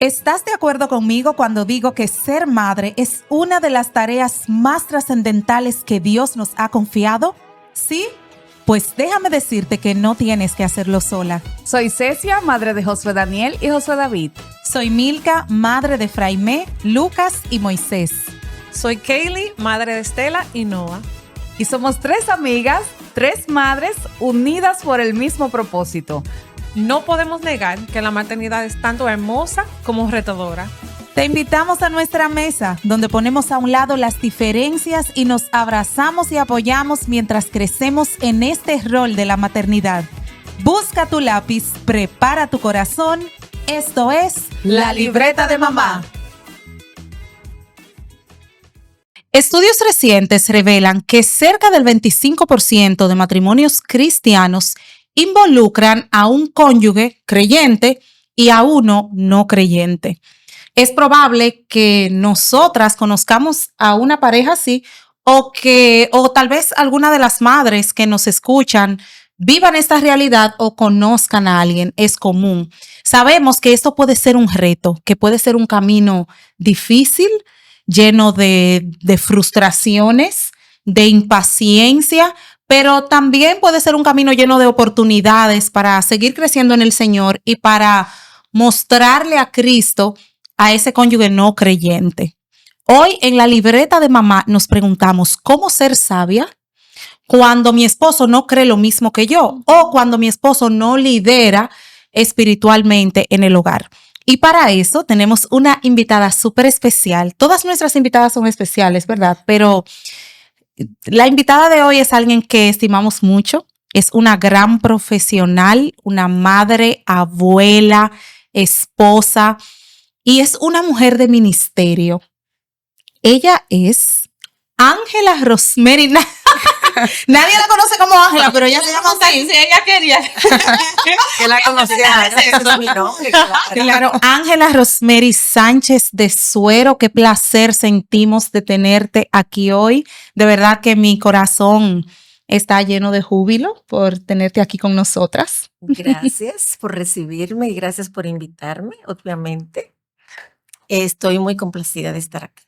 ¿Estás de acuerdo conmigo cuando digo que ser madre es una de las tareas más trascendentales que Dios nos ha confiado? ¿Sí? Pues déjame decirte que no tienes que hacerlo sola. Soy Cecia, madre de Josué Daniel y Josué David. Soy Milka, madre de Fraimé, Lucas y Moisés. Soy Kaylee, madre de Estela y Noah. Y somos 3 amigas, 3 madres unidas por el mismo propósito. No podemos negar que la maternidad es tanto hermosa como retadora. Te invitamos a nuestra mesa, donde ponemos a un lado las diferencias y nos abrazamos y apoyamos mientras crecemos en este rol de la maternidad. Busca tu lápiz, prepara tu corazón. Esto es La Libreta de Mamá. Estudios recientes revelan que cerca del 25% de matrimonios cristianos involucran a un cónyuge creyente y a uno no creyente. Es probable que nosotras conozcamos a una pareja así o tal vez alguna de las madres que nos escuchan vivan esta realidad o conozcan a alguien. Es común. Sabemos que esto puede ser un reto, que puede ser un camino difícil, lleno de frustraciones, de impaciencia, pero también puede ser un camino lleno de oportunidades para seguir creciendo en el Señor y para mostrarle a Cristo a ese cónyuge no creyente. Hoy en la libreta de mamá nos preguntamos cómo ser sabia cuando mi esposo no cree lo mismo que yo o cuando mi esposo no lidera espiritualmente en el hogar. Y para eso tenemos una invitada súper especial. Todas nuestras invitadas son especiales, ¿verdad? Pero la invitada de hoy es alguien que estimamos mucho. Es una gran profesional, una madre, abuela, esposa y es una mujer de ministerio. Ella es Ángela Rosemary. Nadie la conoce como Ángela, pero ella se llama así. Si ella quería que la conociera. Ese es mi nombre, Claro, Ángela Rosemary Sánchez de Suero, qué placer sentimos de tenerte aquí hoy. De verdad que mi corazón está lleno de júbilo por tenerte aquí con nosotras. Gracias por recibirme y gracias por invitarme, obviamente. Estoy muy complacida de estar aquí.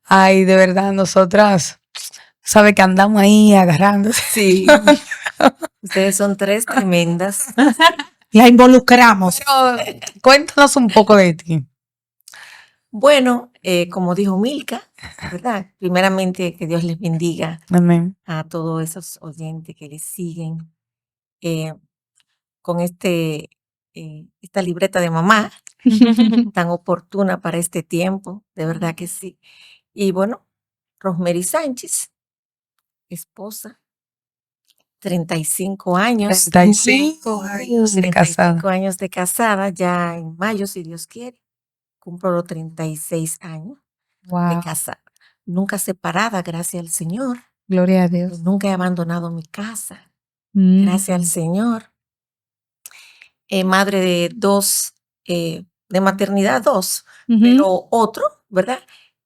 Ay, de verdad, nosotras, sabe que andamos ahí agarrando. Sí. Ustedes son 3 tremendas. La involucramos. Pero cuéntanos un poco de ti. Bueno, como dijo Milka, ¿verdad? Primeramente, que Dios les bendiga Amén. a todos esos oyentes que les siguen con esta libreta de mamá tan oportuna para este tiempo, de verdad que sí. Y bueno, Rosemary Sánchez, esposa, 35 años. 35 años de casada. 35 años de casada, ya en mayo, si Dios quiere, cumplo los 36 años de Wow, casada. Nunca separada, gracias al Señor. gloria a Dios. Nunca he abandonado mi casa, gracias al Señor. Madre de 2, de maternidad 2, pero otro, ¿verdad?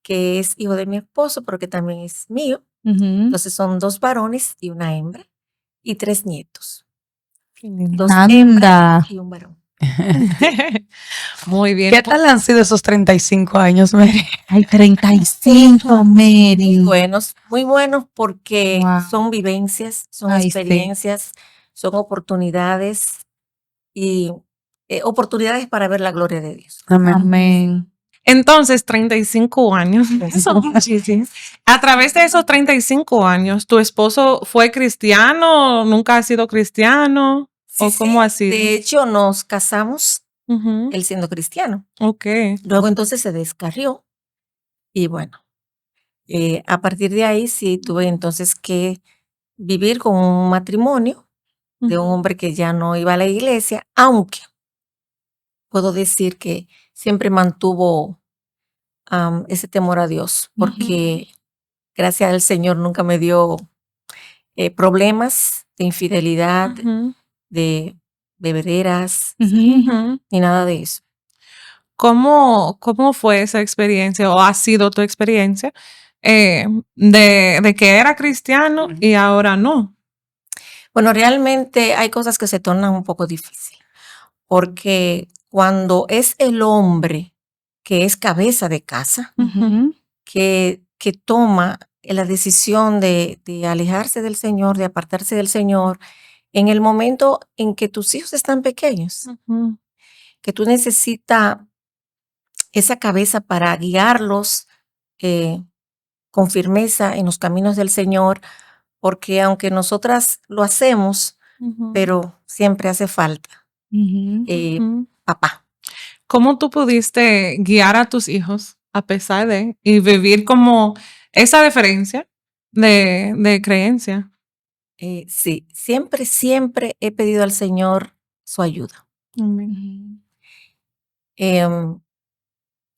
Que es hijo de mi esposo, pero que también es mío. Entonces son 2 varones y una hembra y 3 nietos. 2 hembras y un varón. Muy bien. ¿Qué tal han sido esos 35 años, Mary? Ay, 35, Mary. Muy buenos porque Wow. son vivencias, son Ay, sí. experiencias, son oportunidades y oportunidades para ver la gloria de Dios. Amén. Amén. Entonces, 35 años. Son muchísimos. A través de esos 35 años, ¿tu esposo fue cristiano? ¿Nunca ha sido cristiano? Sí, ¿O cómo ha sido? De hecho, nos casamos Ujú. él siendo cristiano. Ok. Luego entonces se descarrió y bueno, a partir de ahí sí tuve entonces que vivir con un matrimonio de un hombre que ya no iba a la iglesia, aunque puedo decir que siempre mantuvo ese temor a Dios, porque gracias al Señor nunca me dio problemas de infidelidad, Ujú. de bebederas, Ujú. ni nada de eso. ¿Cómo fue esa experiencia o ha sido tu experiencia de que era cristiano y ahora no? Bueno, realmente hay cosas que se tornan un poco difíciles, porque cuando es el hombre que es cabeza de casa, Ujú. que toma la decisión de alejarse del Señor, de apartarse del Señor, en el momento en que tus hijos están pequeños, Ujú. que tú necesitas esa cabeza para guiarlos eh, con firmeza en los caminos del Señor, porque aunque nosotras lo hacemos, Ujú. pero siempre hace falta Ujú. Ujú. papá. ¿Cómo tú pudiste guiar a tus hijos a pesar de y vivir como esa diferencia de creencia? Sí, siempre, siempre he pedido al Señor su ayuda. Amén. Ujú. Em,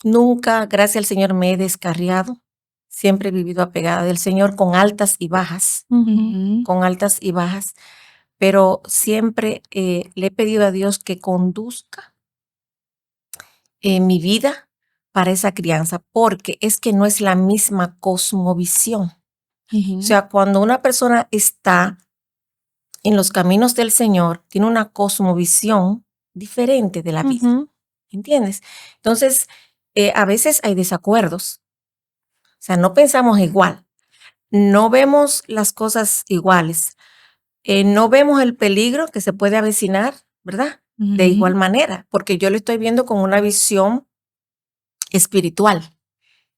Nunca, gracias al Señor, me he descarriado. Siempre he vivido apegada del Señor con altas y bajas, Ujú. con altas y bajas, pero siempre le he pedido a Dios que conduzca mi vida para esa crianza, porque es que no es la misma cosmovisión. Ujú. O sea, cuando una persona está en los caminos del Señor, tiene una cosmovisión diferente de la vida, Ujú. ¿entiendes? Entonces, a veces hay desacuerdos, o sea, no pensamos igual, no vemos las cosas iguales, no vemos el peligro que se puede avecinar, ¿verdad? De igual Ujú. manera, porque yo lo estoy viendo con una visión espiritual.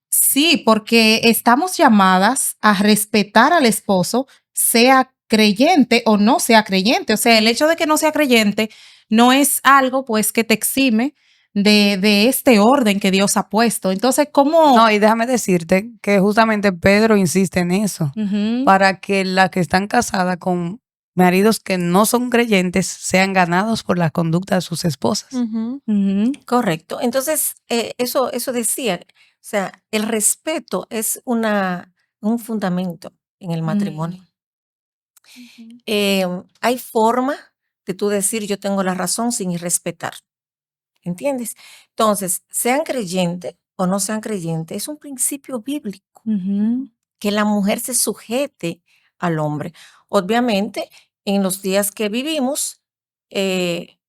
Sí, porque estamos llamadas a respetar al esposo, sea creyente o no sea creyente. O sea, el hecho de que no sea creyente no es algo pues que te exime de este orden que Dios ha puesto. Entonces, ¿cómo? No, y déjame decirte que justamente Pedro insiste en eso, Ujú. para que las que están casadas con maridos que no son creyentes sean ganados por la conducta de sus esposas. Ujú. Ujú. Correcto. Entonces, eso decía, o sea, el respeto es un fundamento en el matrimonio. Ujú. Hay forma de tú decir yo tengo la razón sin irrespetar, ¿entiendes? Entonces, sean creyentes o no sean creyentes, es un principio bíblico Ujú. que la mujer se sujete al hombre. Obviamente, en los días que vivimos, eh,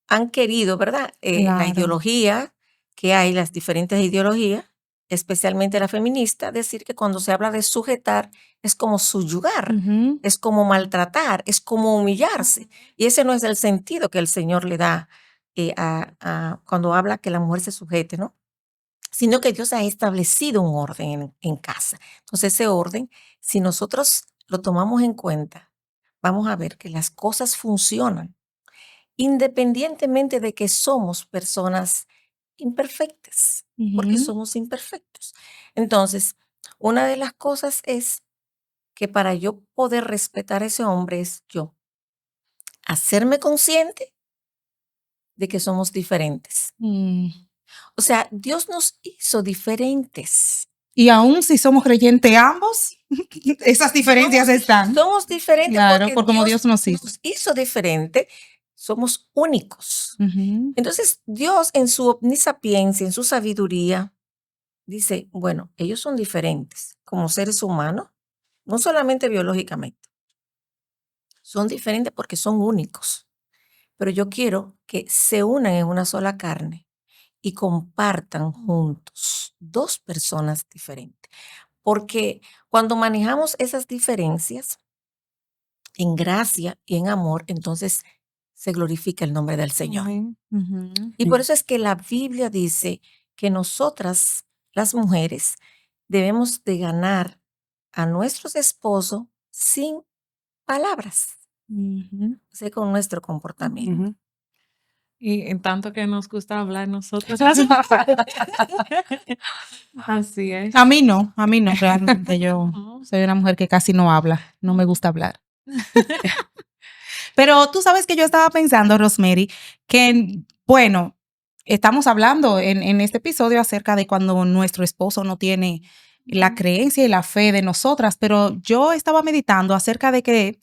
han querido, ¿verdad? La Claro. ideología que hay, las diferentes ideologías, especialmente la feminista, decir que cuando se habla de sujetar es como subyugar, Ujú. es como maltratar, es como humillarse. Y ese no es el sentido que el Señor le da cuando habla que la mujer se sujete, ¿no? Sino que Dios ha establecido un orden en casa. Entonces ese orden, si nosotros lo tomamos en cuenta, vamos a ver que las cosas funcionan independientemente de que somos personas imperfectas, porque Ujú. somos imperfectos. Entonces, una de las cosas es que para yo poder respetar a ese hombre es yo hacerme consciente de que somos diferentes. Mm. O sea, Dios nos hizo diferentes. Y aún si somos creyentes ambos, esas diferencias están. Somos diferentes Claro, porque por como Dios nos hizo. nos hizo diferente. Somos únicos. Ujú. Entonces, Dios en su omnisapiencia, en su sabiduría, dice, bueno, ellos son diferentes como seres humanos, no solamente biológicamente, son diferentes porque son únicos, pero yo quiero que se unan en una sola carne y compartan juntos dos personas diferentes, porque cuando manejamos esas diferencias en gracia y en amor, entonces se glorifica el nombre del Señor. Amén. Ujú. Y por eso es que la Biblia dice que nosotras, las mujeres, debemos de ganar a nuestros esposos sin palabras, Ujú. o sea, con nuestro comportamiento. Ujú. Y en tanto que nos gusta hablar nosotros. Así es. A mí no, realmente yo Ujú. soy una mujer que casi no habla, no me gusta hablar. Pero tú sabes que yo estaba pensando, Rosemary, que, bueno, estamos hablando en este episodio acerca de cuando nuestro esposo no tiene la creencia y la fe de nosotras, pero yo estaba meditando acerca de que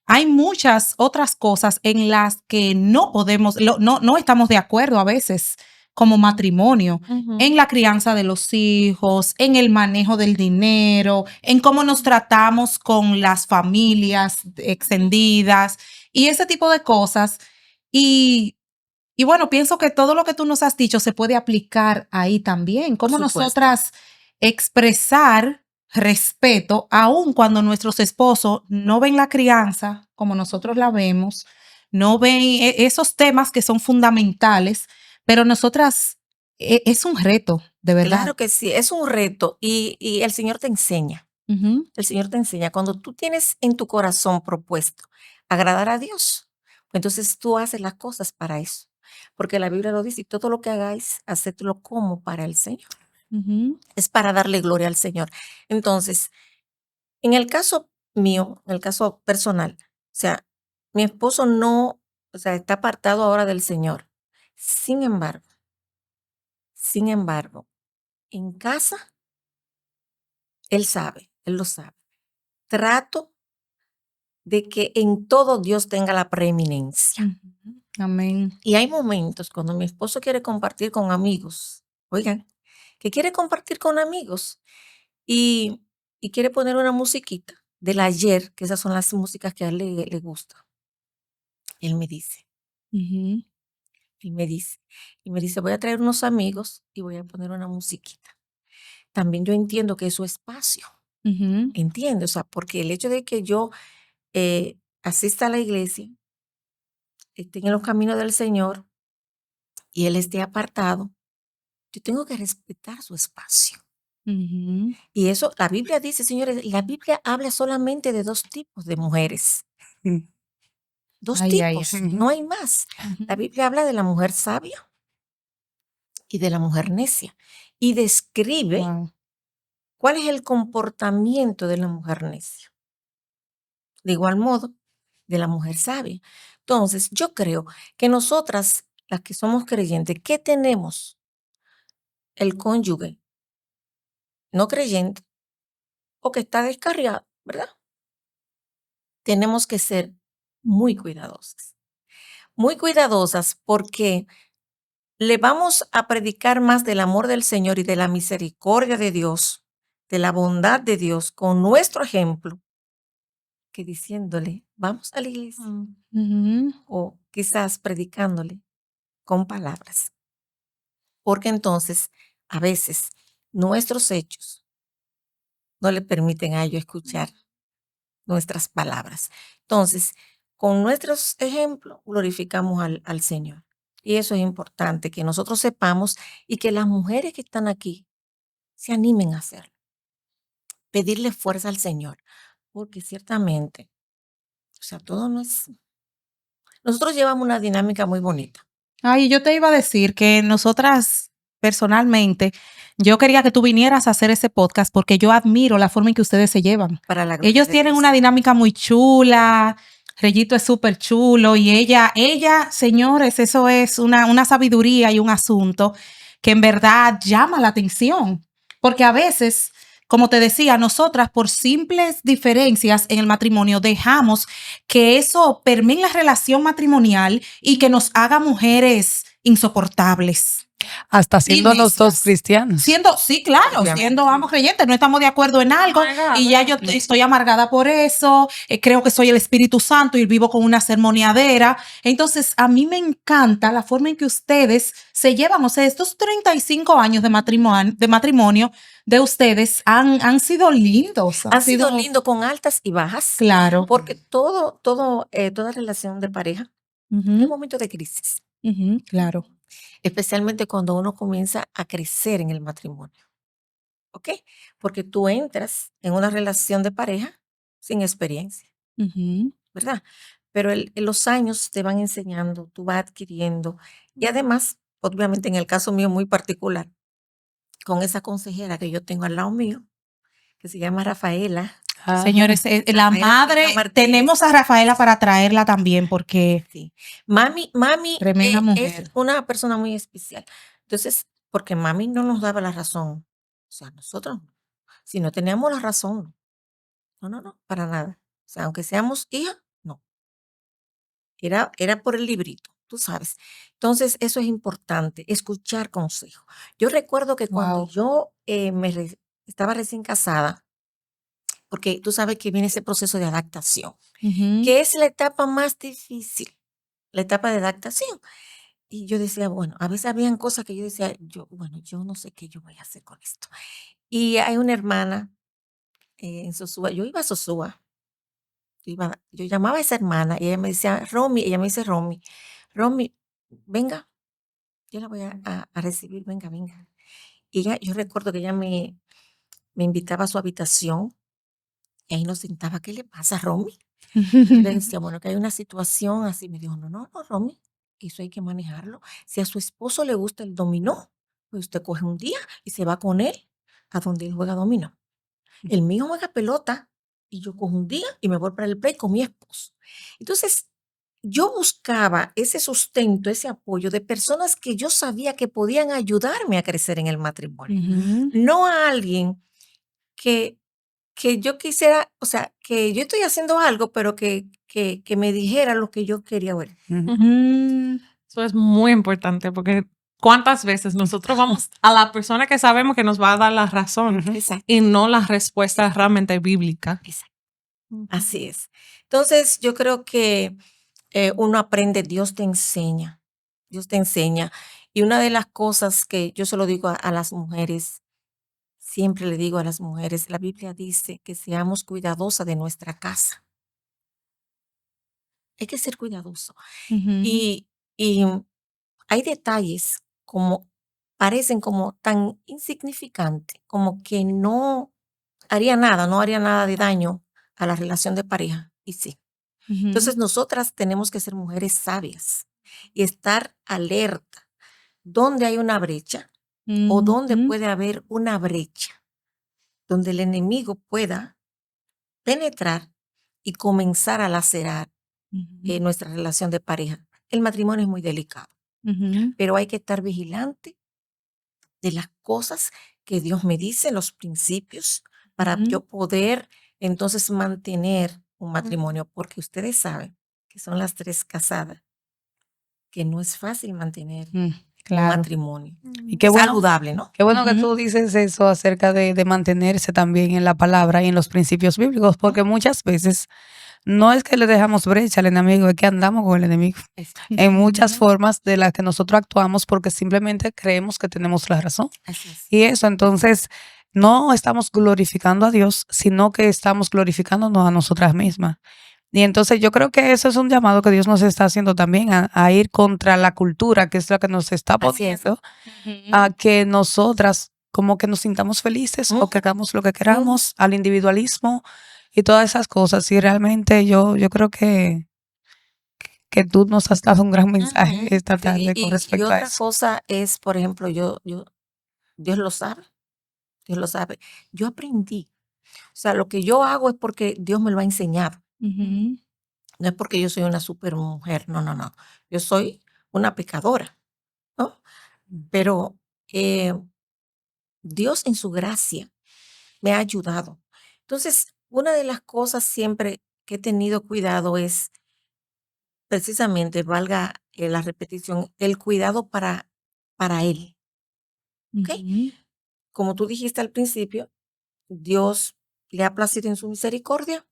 hay muchas otras cosas en las que no podemos, no estamos de acuerdo a veces como matrimonio, Ujú. en la crianza de los hijos, en el manejo del dinero, en cómo nos tratamos con las familias extendidas y ese tipo de cosas. Y Y bueno, pienso que todo lo que tú nos has dicho se puede aplicar ahí también. Cómo supuesto. nosotras expresar respeto, aun cuando nuestros esposos no ven la crianza como nosotros la vemos, no ven esos temas que son fundamentales, pero nosotras, es un reto, de verdad. Claro que sí, es un reto y el Señor te enseña. Ujú, El Señor te enseña. Cuando tú tienes en tu corazón propuesto agradar a Dios, pues entonces tú haces las cosas para eso. Porque la Biblia lo dice, y todo lo que hagáis, hacedlo como para el Señor. ujú, Es para darle gloria al Señor. Entonces, en el caso mío, en el caso personal, o sea, mi esposo no, o sea, está apartado ahora del Señor. Sin embargo, en casa, él sabe, él lo sabe. Trato de que en todo Dios tenga la preeminencia. ujú. Amén. Y hay momentos cuando mi esposo quiere compartir con amigos, oigan, que quiere compartir con amigos y, y quiere poner una musiquita del ayer, que esas son las músicas que a él le gusta. Él me dice, Ujú, él me dice, y me dice, voy a traer unos amigos y voy a poner una musiquita. También yo entiendo que es su espacio, ujú, entiende, o sea, porque el hecho de que yo asista a la iglesia, esté en los caminos del Señor y él esté apartado, yo tengo que respetar su espacio. ujú. Y eso, la Biblia dice, señores, la Biblia habla solamente de 2 tipos de mujeres. 2 Ay, ay, tipos, ay. no hay más. La Ujú. Biblia habla de la mujer sabia y de la mujer necia. Y describe Wow. cuál es el comportamiento de la mujer necia. De igual modo, de la mujer sabia. Entonces, yo creo que nosotras, las que somos creyentes, ¿qué tenemos? El cónyuge no creyente o que está descarriado, ¿verdad? Tenemos que ser muy cuidadosas. Muy cuidadosas porque le vamos a predicar más del amor del Señor y de la misericordia de Dios, de la bondad de Dios con nuestro ejemplo, que diciéndole, vamos a la iglesia Ujú. o quizás predicándole con palabras. Porque entonces, a veces, nuestros hechos no le permiten a ellos escuchar nuestras palabras. Entonces, con nuestros ejemplos glorificamos al Señor. Y eso es importante, que nosotros sepamos y que las mujeres que están aquí se animen a hacerlo. Pedirle fuerza al Señor, porque ciertamente, o sea, todo no es... Nosotros llevamos una dinámica muy bonita. Ay, yo te iba a decir que nosotras, personalmente, yo quería que tú vinieras a hacer ese podcast porque yo admiro la forma en que ustedes se llevan. Para la gloria Ellos de tienen Dios. una dinámica muy chula. Reyito es súper chulo y ella, señores, eso es una sabiduría y un asunto que en verdad llama la atención. Porque a veces, como te decía, nosotras por simples diferencias en el matrimonio dejamos que eso permee la relación matrimonial y que nos haga mujeres insoportables. Hasta siendo los dos necias. cristianos. Sí, claro, Obviamente. siendo ambos creyentes, no estamos de acuerdo en algo y ya yo estoy amargada por eso, creo que soy el Espíritu Santo y vivo con una sermoneadera. Entonces, a mí me encanta la forma en que ustedes se llevan, o sea, estos 35 años de matrimonio de ustedes han sido lindos. Han sido lindos con altas y bajas, Claro. porque toda relación de pareja es un Ujú, momento de crisis, ujú, claro. especialmente cuando uno comienza a crecer en el matrimonio, ¿ok? Porque tú entras en una relación de pareja sin experiencia, Ujú. ¿verdad? Pero los años te van enseñando, tú vas adquiriendo y además, obviamente en el caso mío muy particular, con esa consejera que yo tengo al lado mío, que se llama Rafaela. Ajá. Señores, la Rafaela madre, Pinto Martínez. tenemos a Rafaela para traerla también porque Sí. Mami tremenda es mujer. una persona muy especial. Entonces, porque mami no nos daba la razón. O sea, nosotros, si no teníamos la razón, no, para nada. O sea, aunque seamos hijas, no. Era por el librito, tú sabes. Entonces, eso es importante, escuchar consejos. Yo recuerdo que cuando Wow. yo estaba recién casada, porque tú sabes que viene ese proceso de adaptación, Ujú. que es la etapa más difícil, la etapa de adaptación. Y yo decía, bueno, a veces habían cosas que yo decía, bueno, yo no sé qué yo voy a hacer con esto. Y hay una hermana en Sosúa, yo iba a Sosúa, yo llamaba a esa hermana y ella me decía, Romy, ella me dice, Romy, venga, yo la voy a recibir, venga, venga. Y yo recuerdo que ella me invitaba a su habitación y ahí nos sentaba, ¿qué le pasa, Romy? Yo le decía, bueno, que hay una situación así. Me dijo, no, Romy, eso hay que manejarlo. Si a su esposo le gusta el dominó, pues usted coge un día y se va con él a donde él juega dominó. El mío juega pelota y yo cojo un día y me voy para el play con mi esposo. Entonces, yo buscaba ese sustento, ese apoyo de personas que yo sabía que podían ayudarme a crecer en el matrimonio. No a alguien que yo quisiera, o sea, que yo estoy haciendo algo, pero que me dijera lo que yo quería oír. Eso es muy importante porque ¿cuántas veces nosotros vamos a la persona que sabemos que nos va a dar la razón Exacto. y no la respuesta realmente bíblica? Exacto. Así es. Entonces, yo creo que uno aprende, Dios te enseña. Dios te enseña. Y una de las cosas que yo se lo digo a las mujeres, siempre le digo a las mujeres, la Biblia dice que seamos cuidadosas de nuestra casa. Hay que ser cuidadoso. Y hay detalles como parecen como tan insignificantes, como que no haría nada de daño a la relación de pareja. Y sí. Entonces nosotras tenemos que ser mujeres sabias y estar alerta donde hay una brecha o donde puede haber una brecha, donde el enemigo pueda penetrar y comenzar a lacerar nuestra relación de pareja. El matrimonio es muy delicado, pero hay que estar vigilante de las cosas que Dios me dice, los principios, para yo poder entonces mantener un matrimonio, porque ustedes saben que son las 3 casadas, que no es fácil mantener un Claro. matrimonio. Y qué bueno, Saludable, ¿no? qué bueno que tú dices eso acerca de mantenerse también en la palabra y en los principios bíblicos, porque muchas veces no es que le dejamos brecha al enemigo, es que andamos con el enemigo en muchas formas de las que nosotros actuamos porque simplemente creemos que tenemos la razón. Así es. Y eso, entonces, no estamos glorificando a Dios, sino que estamos glorificándonos a nosotras mismas. Y entonces yo creo que eso es un llamado que Dios nos está haciendo también a ir contra la cultura, que es la que nos está Así es. poniendo, a que nosotras como que nos sintamos felices o que hagamos lo que queramos, al individualismo y todas esas cosas. Y realmente yo creo que tú nos has dado un gran mensaje esta tarde con Y respecto a otra eso. cosa es, por ejemplo, Dios lo sabe, Dios lo sabe. Yo aprendí. O sea, lo que yo hago es porque Dios me lo ha enseñado. No es porque yo soy una super mujer, no. Yo soy una pecadora, ¿no? Pero Dios en su gracia me ha ayudado. Entonces, una de las cosas siempre que he tenido cuidado es precisamente, valga la repetición, el cuidado para Él. ¿Ok? Como tú dijiste al principio, Dios le ha placido en su misericordia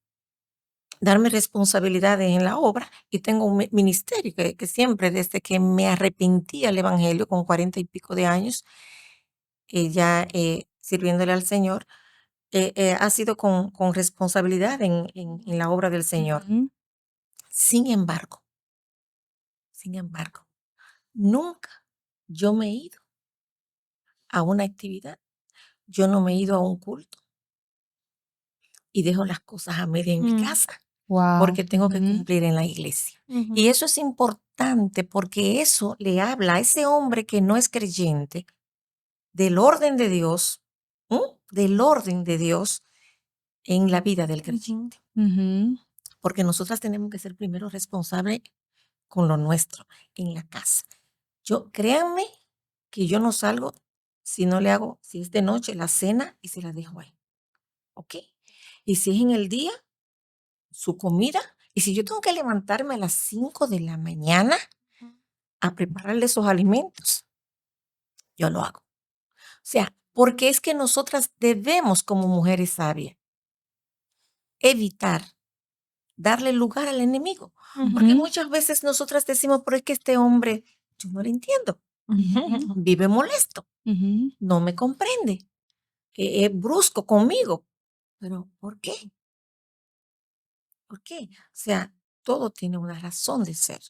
darme responsabilidades en la obra y tengo un ministerio que siempre, desde que me arrepentí al Evangelio con 40 y pico de años, ya sirviéndole al Señor, ha sido con responsabilidad en la obra del Señor. Sin embargo, nunca yo me he ido a una actividad, yo no me he ido a un culto y dejo las cosas a media en mi casa. Wow. Porque tengo que cumplir en la iglesia. Y eso es importante porque eso le habla a ese hombre que no es creyente del orden de Dios, del orden de Dios en la vida del creyente. Porque nosotras tenemos que ser primero responsables con lo nuestro en la casa. Créanme que yo no salgo si no le hago, si es de noche, la cena y se la dejo ahí. ¿Ok? Y si es en el día, su comida. Y si yo tengo que levantarme a las 5 de la mañana a prepararle esos alimentos, yo lo hago. O sea, porque es que nosotras debemos, como mujeres sabias, evitar darle lugar al enemigo. Porque muchas veces nosotras decimos, pero es que este hombre yo no le entiendo. Ujú. Vive molesto, Ujú. no me comprende, es brusco conmigo. Pero ¿por qué? ¿Por qué? O sea, todo tiene una razón de ser.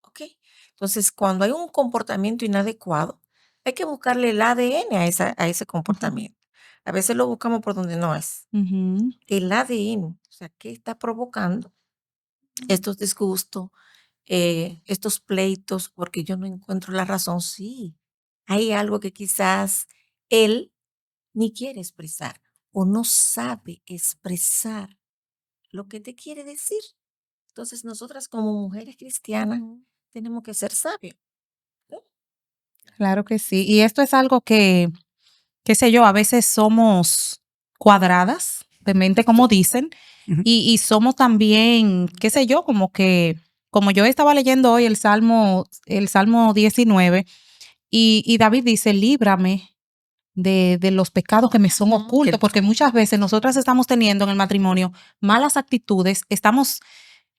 ¿Ok? Entonces, cuando hay un comportamiento inadecuado, hay que buscarle el ADN a ese comportamiento. A veces lo buscamos por donde no es. Ujú. El ADN, o sea, ¿qué está provocando estos disgustos, estos pleitos? Porque yo no encuentro la razón. Sí, hay algo que quizás él ni quiere expresar o no sabe expresar lo que te quiere decir. Entonces, nosotras como mujeres cristianas tenemos que ser sabias, ¿no? Claro que sí. Y esto es algo que, qué sé yo, a veces somos cuadradas de mente, como dicen, Ujú. y somos también, qué sé yo, como que, como yo estaba leyendo hoy el Salmo 19, y David dice, líbrame de los pecados que me son Ujú. ocultos, porque muchas veces nosotras estamos teniendo en el matrimonio malas actitudes, estamos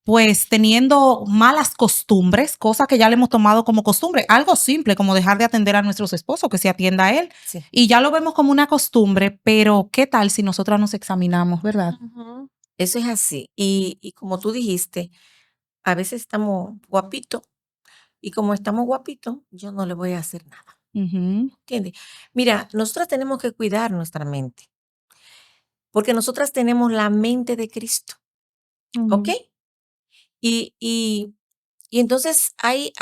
pues teniendo malas costumbres, cosas que ya le hemos tomado como costumbre, algo simple como dejar de atender a nuestros esposos, que se atienda a él, Sí. y ya lo vemos como una costumbre, pero ¿qué tal si nosotras nos examinamos, verdad? Ujú. Eso es así. Y como tú dijiste, a veces estamos guapitos y como estamos guapitos, yo no le voy a hacer nada. Ujú. ¿Entiendes? Mira, nosotras tenemos que cuidar nuestra mente, porque nosotras tenemos la mente de Cristo, ¿ok? Ujú. Y, y, y entonces hay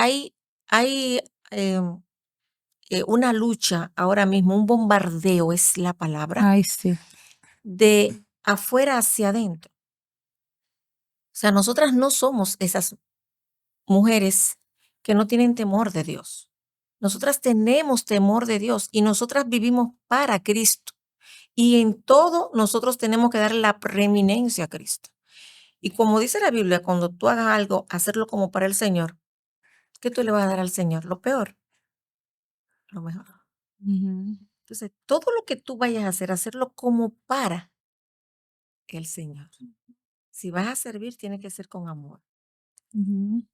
una lucha ahora mismo, un bombardeo es la palabra, Ay, sí. de afuera hacia adentro. O sea, nosotras no somos esas mujeres que no tienen temor de Dios. Nosotras tenemos temor de Dios y nosotras vivimos para Cristo. Y en todo nosotros tenemos que darle la preeminencia a Cristo. Y como dice la Biblia, cuando tú hagas algo, hacerlo como para el Señor, ¿qué tú le vas a dar al Señor? Lo peor, lo mejor. Ujú. Entonces, todo lo que tú vayas a hacer, hacerlo como para el Señor. Si vas a servir, tiene que ser con amor. Ujú.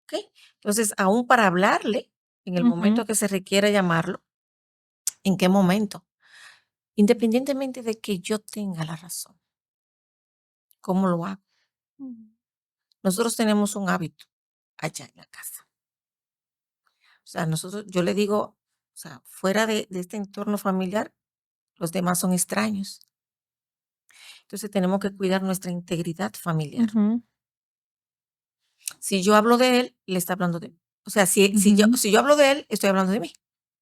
¿Ok? Entonces, aún para hablarle, en el momento Ujú. que se requiera llamarlo, ¿en qué momento? Independientemente de que yo tenga la razón, ¿cómo lo hago? Nosotros tenemos un hábito allá en la casa. O sea, nosotros, yo le digo, o sea, fuera de este entorno familiar, los demás son extraños. Entonces tenemos que cuidar nuestra integridad familiar. Ujú. Si yo hablo de él, le está hablando de mí. O sea, Ujú. si yo hablo de él, estoy hablando de mí.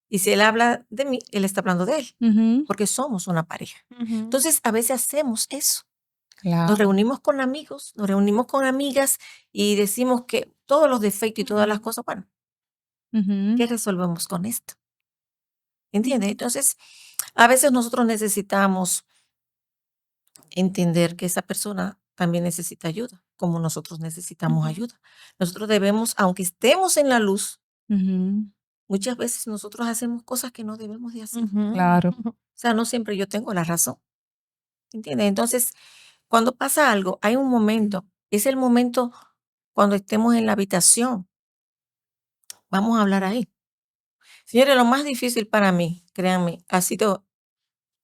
Y si él habla de mí, él está hablando de él, Ujú. porque somos una pareja. Ujú. Entonces, a veces hacemos eso. Nos Claro. reunimos con amigos, nos reunimos con amigas y decimos que todos los defectos y todas las Ujú. cosas, bueno, Ujú. ¿qué resolvemos con esto? ¿Entiendes? Entonces, a veces nosotros necesitamos entender que esa persona también necesita ayuda, como nosotros necesitamos Ujú. ayuda. Nosotros debemos, aunque estemos en la luz, Ujú. muchas veces nosotros hacemos cosas que no debemos de hacer. Ujú. Claro. O sea, no siempre yo tengo la razón, ¿entiendes? Entonces, cuando pasa algo, hay un momento, es el momento cuando estemos en la habitación, vamos a hablar ahí. Señores, lo más difícil para mí, créanme, ha sido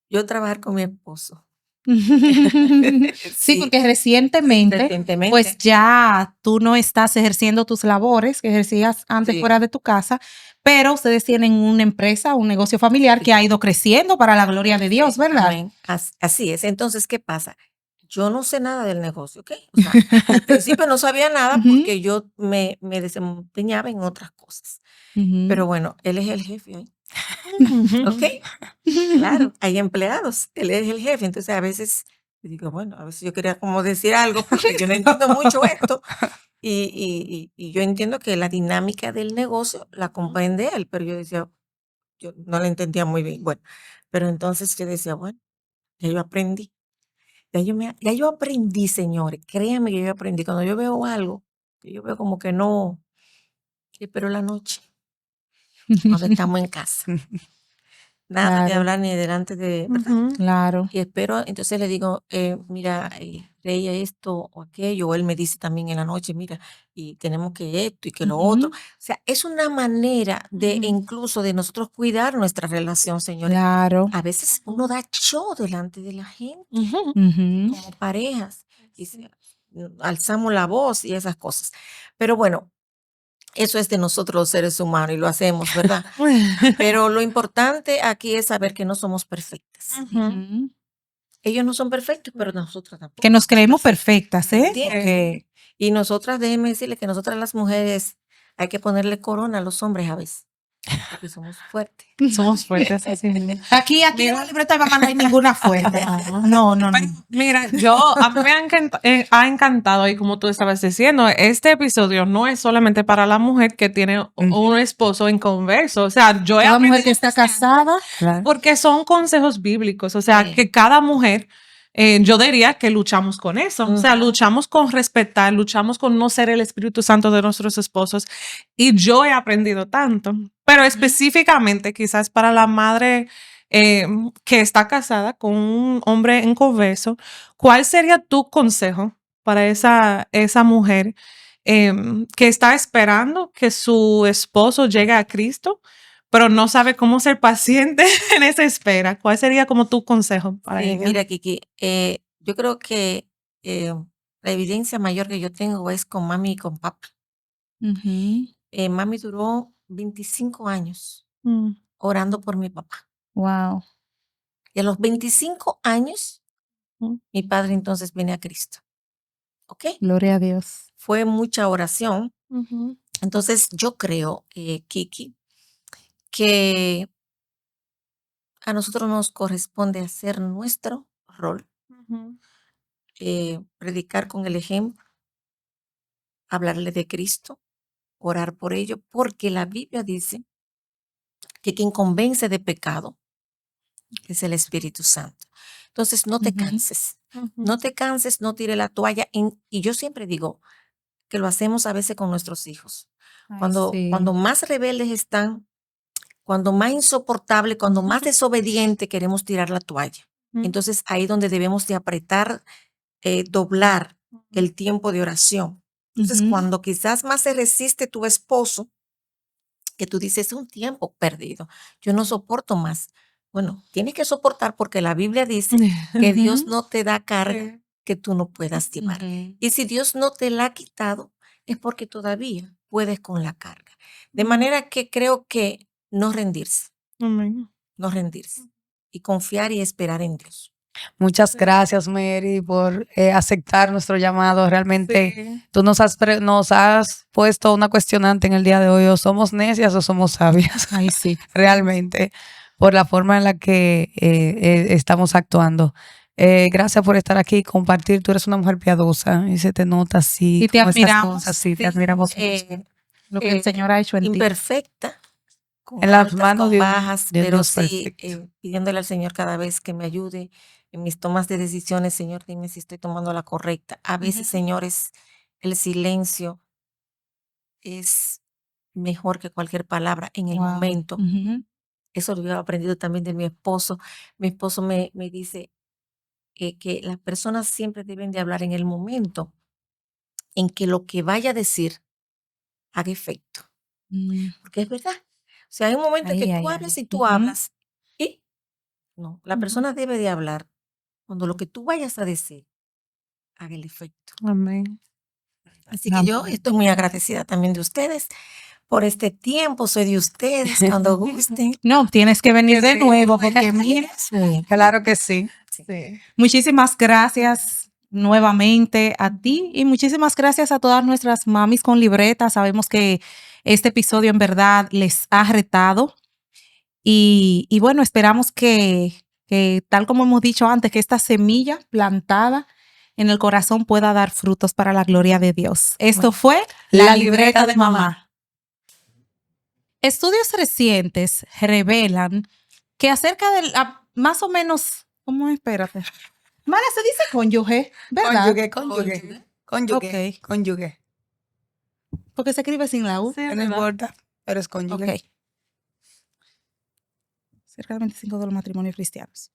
yo trabajar con mi esposo. Sí, Sí, porque recientemente, pues recientemente. ya tú no estás ejerciendo tus labores que ejercías antes Sí. fuera de tu casa, pero ustedes tienen una empresa, un negocio familiar que ha ido creciendo para la gloria de Dios, Sí, ¿verdad? amén. Así es. Entonces, ¿qué pasa? Yo no sé nada del negocio, ¿ok? O sea, al principio no sabía nada Ujú. porque yo me desempeñaba en otras cosas. Ujú. Pero bueno, él es el jefe ahí, ¿ok? Ujú. Claro, hay empleados, él es el jefe. Entonces, a veces yo digo, bueno, a veces yo quería como decir algo porque yo no entiendo mucho esto y yo entiendo que la dinámica del negocio la comprende él, pero yo decía, yo no la entendía muy bien. Bueno, pero entonces yo decía, bueno, ya yo aprendí. Ya yo aprendí, señores, créanme que yo aprendí. Cuando yo veo algo, que yo veo como que no, espero la noche, cuando estamos en casa. Nada de Claro, hablar ni delante de, ¿verdad? Ujú. claro. Y espero, entonces le digo, mira, creía esto o aquello, o él me dice también en la noche, mira, y tenemos que esto y que lo otro. O sea, es una manera de incluso de nosotros cuidar nuestra relación, señores. Claro. A veces uno da show delante de la gente Ujú. como parejas y alzamos la voz y esas cosas. Pero bueno, eso es de nosotros los seres humanos y lo hacemos, ¿verdad? Pero lo importante aquí es saber que no somos perfectas. Ujú. Ellos no son perfectos, pero nosotras tampoco. Que nos creemos perfectas, ¿eh? ¿Entiendes? Y nosotras, déjenme decirle que nosotras las mujeres hay que ponerle corona a los hombres a veces, porque somos fuertes. Somos fuertes así. Aquí en la libreta de mamá no hay ninguna fuerte. No, no, no. Mira, a mí me ha encantado, y como tú estabas diciendo, este episodio no es solamente para la mujer que tiene un esposo inconverso. O sea, yo he Toda mujer aprendido que está casada, Claro. porque son consejos bíblicos. O sea, Sí. que cada mujer, yo diría que luchamos con eso. O sea, luchamos con respetar, luchamos con no ser el Espíritu Santo de nuestros esposos. Y yo he aprendido tanto. Pero específicamente, quizás para la madre que está casada con un hombre inconverso, ¿cuál sería tu consejo para esa mujer que está esperando que su esposo llegue a Cristo, pero no sabe cómo ser paciente en esa espera? ¿Cuál sería como tu consejo para Sí, ella? mira, Kiki, yo creo que la evidencia mayor que yo tengo es con mami y con papi. Mami duró 25 años Mm, orando por mi papá. wow, Y a los 25 años, mm, mi padre entonces viene a Cristo. ¿Ok? gloria a Dios. Fue mucha oración. ujú, Entonces, yo creo, Kiki, que a nosotros nos corresponde hacer nuestro rol, ujú, predicar con el ejemplo, hablarle de Cristo, orar por ello, porque la Biblia dice que quien convence de pecado es el Espíritu Santo. Entonces, no te canses, no te canses, no tire la toalla. Y yo siempre digo que lo hacemos a veces con nuestros hijos. Cuando más rebeldes están, cuando más insoportable, cuando más desobediente queremos tirar la toalla. Entonces, ahí donde debemos de apretar, doblar el tiempo de oración. Entonces, cuando quizás más se resiste tu esposo, que tú dices, es un tiempo perdido, yo no soporto más. Bueno, tienes que soportar porque la Biblia dice que Dios no te da carga que tú no puedas llevar. Y si Dios no te la ha quitado, es porque todavía puedes con la carga. De manera que creo que no rendirse, amén. no rendirse y confiar y esperar en Dios. Muchas gracias, Mary, por aceptar nuestro llamado. Realmente Sí. tú nos has puesto una cuestionante en el día de hoy, o somos necias o somos sabias. Ay, sí. Realmente, por la forma en la que estamos actuando. Gracias por estar aquí y compartir. Tú eres una mujer piadosa y se te nota así. Y te como estas admiramos. cosas, sí, te Sí, admiramos. Lo que el Señor ha hecho en ti. Imperfecta, con En las altas, manos con de bajas, de pero Dios sí perfecto. pidiéndole al Señor cada vez que me ayude en mis tomas de decisiones. Señor, dime si estoy tomando la correcta. A veces, señores, el silencio es mejor que cualquier palabra en el Wow. momento. Ujú. Eso lo he aprendido también de mi esposo. Mi esposo me dice que las personas siempre deben de hablar en el momento en que lo que vaya a decir haga efecto. Porque es verdad. O sea, hay un momento en que tú hablas y tú hablas y no, la persona debe de hablar cuando lo que tú vayas a decir haga el efecto. Amén. Así que yo estoy muy agradecida también de ustedes por este tiempo. Soy de ustedes cuando gusten. No, tienes que venir de nuevo porque mira, Claro que sí. Sí. muchísimas gracias nuevamente a ti y muchísimas gracias a todas nuestras mamis con libreta. Sabemos que este episodio en verdad les ha retado y bueno, esperamos que tal como hemos dicho antes, que esta semilla plantada en el corazón pueda dar frutos para la gloria de Dios. Esto fue La Libreta de Mamá. Estudios recientes revelan que acerca del, más o menos, ¿cómo? Espérate. Mara, se dice cónyuge, ¿verdad? Cónyuge. Ok. Cónyuge. Porque se escribe sin la U. No importa, pero es cónyuge. Ok. Cerca del 25% de los matrimonios cristianos.